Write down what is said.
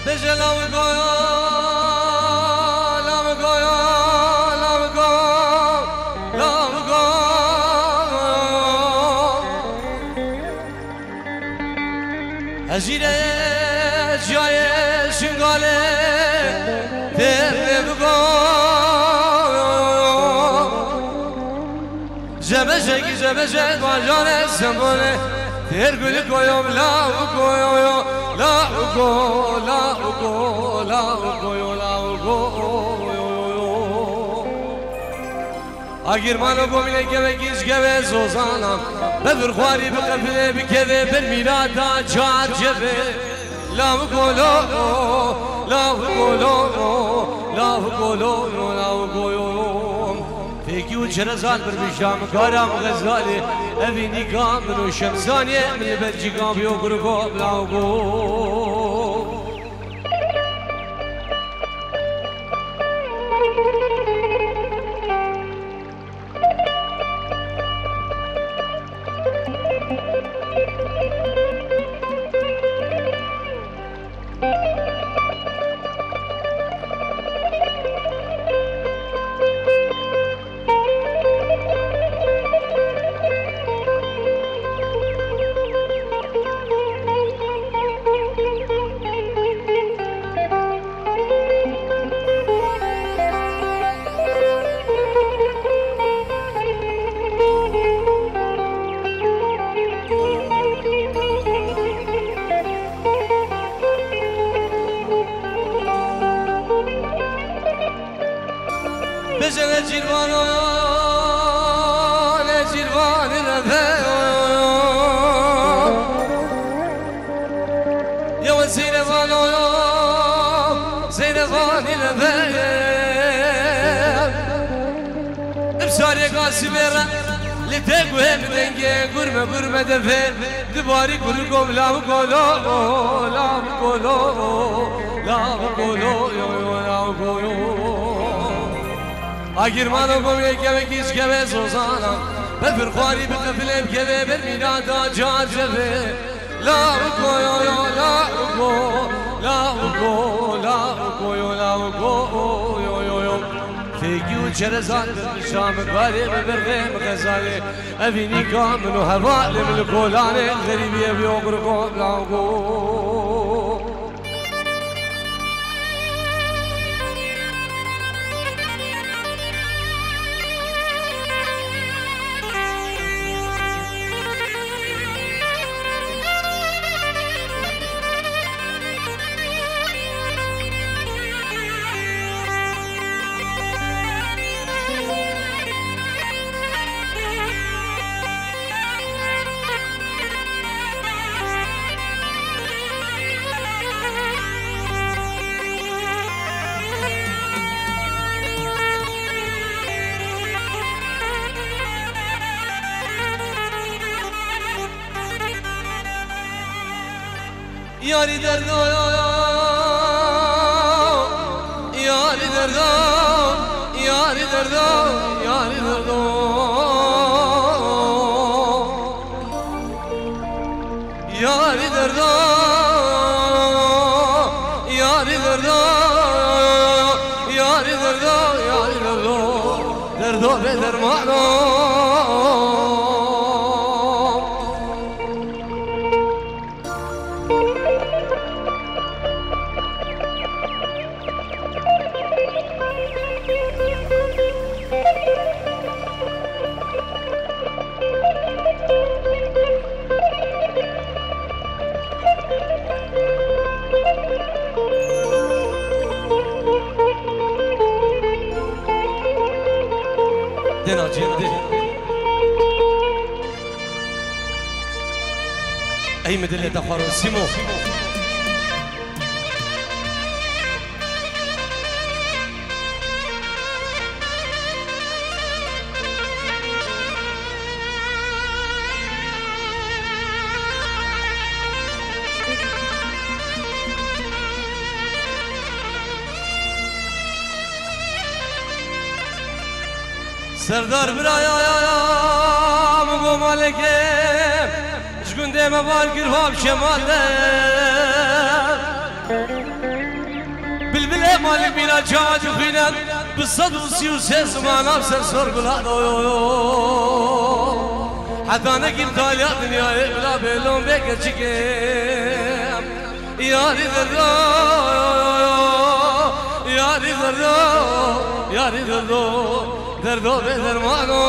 بجلا وقايا لا وقايا لا وقايا لا وقايا هجيرة جاية شنقالة تبقى جبجك جبجك واجانة سنبولة ترقل قويم لا وقويم لا وقو لا وقو لا وقو لا وقو اگر منو گومینه که بگیش که زوزانم ببر خواری بقفله بکده بر میرادا جاد جبه لا وقو لا لا وقو لا وقو لا وقو فيكي وجرزان بربشام كارام غزالي أبيني كامل وشمساني من البرجي قام بيوقرقو بلاوقو بجل جيران لجيران الرفاق يا وزيران زينبان الرفاق بساري قاسميرا لتقوهم دنجي قرمة دفين دباري قرقوم لا بقولو لا بقولو لا بقولو لا بقولو اگر منو گویی که بگیش که به زوزانم بفر خواری بقفله بکده بر میرادا جاد جبه لا بکو یا لا بکو لا بکو لا بکو لا بکو فيكي وجرزان بالشام قاري ببرغيم غزالي أبيني كامل وهبال من الكولاني غريبي بيوقرقو بلاوقو ياري دردو ياري دردو ياري دردو ياري دردو ياري دردو ياري دردو ياري دردو ياري دردو دردو بدرمانو دنا جندي اي مدلة تخارو سيمو سردار برایا مگو مالکه شکن دیم بار گرفاب شماله مالك بينا جاج وفينا بالصد وسيوسي زمان أبسر سرقلان حتى أنا قلت يا دنيا بلا بلون بيك تشكيم يا ريت يا ريت يا ريت دردو بدرمانو